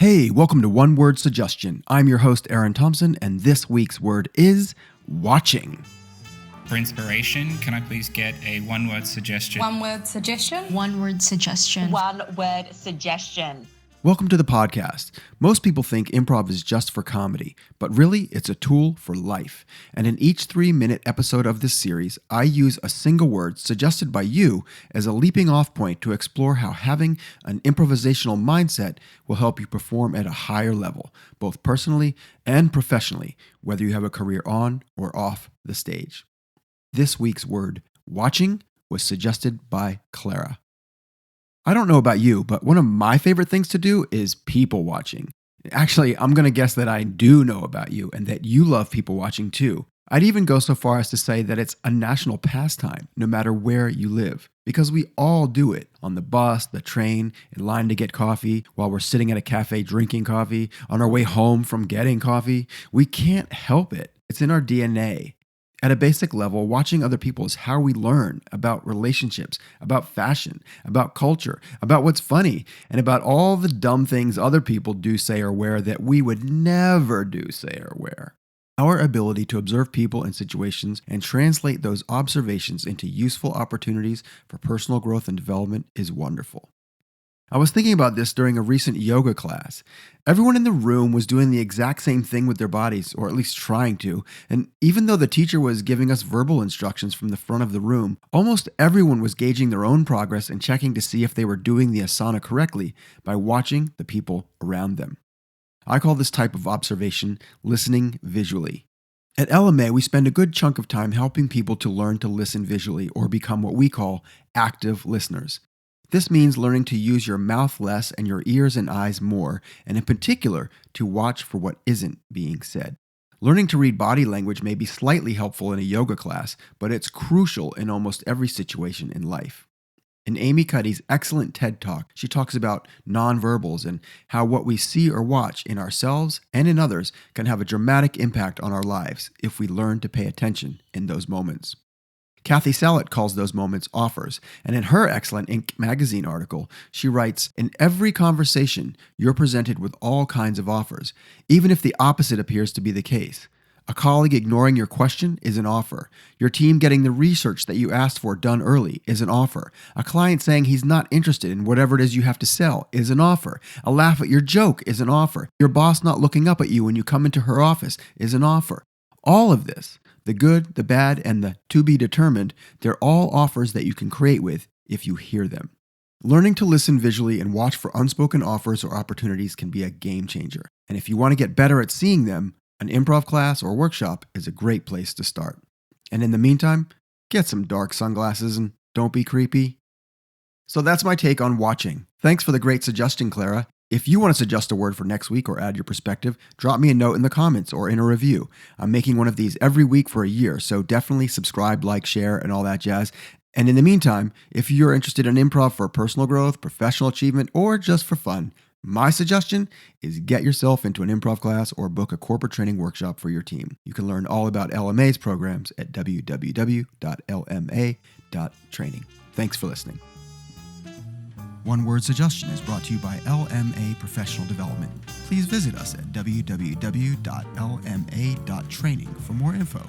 Hey, welcome to One Word Suggestion. I'm your host, Aaron Thompson, and this week's word is watching. For inspiration, can I please get a one-word suggestion? One word suggestion. One word suggestion. One word suggestion. Welcome to the podcast. Most people think improv is just for comedy, but really it's a tool for life. And in each 3-minute episode of this series, I use a single word suggested by you as a leaping off point to explore how having an improvisational mindset will help you perform at a higher level, both personally and professionally, whether you have a career on or off the stage. This week's word, watching, was suggested by Clara. I don't know about you, but one of my favorite things to do is people watching. Actually, I'm going to guess that I do know about you and that you love people watching too. I'd even go so far as to say that it's a national pastime, no matter where you live, because we all do it on the bus, the train, in line to get coffee, while we're sitting at a cafe drinking coffee, on our way home from getting coffee. We can't help it. It's in our DNA. At a basic level, watching other people is how we learn about relationships, about fashion, about culture, about what's funny, and about all the dumb things other people do, say, or wear that we would never do, say, or wear. Our ability to observe people and situations and translate those observations into useful opportunities for personal growth and development is wonderful. I was thinking about this during a recent yoga class. Everyone in the room was doing the exact same thing with their bodies, or at least trying to, and even though the teacher was giving us verbal instructions from the front of the room, almost everyone was gauging their own progress and checking to see if they were doing the asana correctly by watching the people around them. I call this type of observation listening visually. At LMA, we spend a good chunk of time helping people to learn to listen visually or become what we call active listeners. This means learning to use your mouth less and your ears and eyes more, and in particular, to watch for what isn't being said. Learning to read body language may be slightly helpful in a yoga class, but it's crucial in almost every situation in life. In Amy Cuddy's excellent TED Talk, she talks about nonverbals and how what we see or watch in ourselves and in others can have a dramatic impact on our lives if we learn to pay attention in those moments. Kathy Salet calls those moments offers, and in her excellent Inc. magazine article, she writes, "In every conversation, you're presented with all kinds of offers, even if the opposite appears to be the case. A colleague ignoring your question is an offer. Your team getting the research that you asked for done early is an offer. A client saying he's not interested in whatever it is you have to sell is an offer. A laugh at your joke is an offer. Your boss not looking up at you when you come into her office is an offer. All of this, the good, the bad, and the to be determined, they're all offers that you can create with if you hear them. Learning to listen visually and watch for unspoken offers or opportunities can be a game changer. And if you want to get better at seeing them, an improv class or workshop is a great place to start. And in the meantime, get some dark sunglasses and don't be creepy. So that's my take on watching. Thanks for the great suggestion, Clara. If you want to suggest a word for next week or add your perspective, drop me a note in the comments or in a review. I'm making one of these every week for a year, so definitely subscribe, like, share, and all that jazz. And in the meantime, if you're interested in improv for personal growth, professional achievement, or just for fun, my suggestion is get yourself into an improv class or book a corporate training workshop for your team. You can learn all about LMA's programs at www.lma.training. Thanks for listening. One Word Suggestion is brought to you by LMA Professional Development. Please visit us at www.lma.training for more info.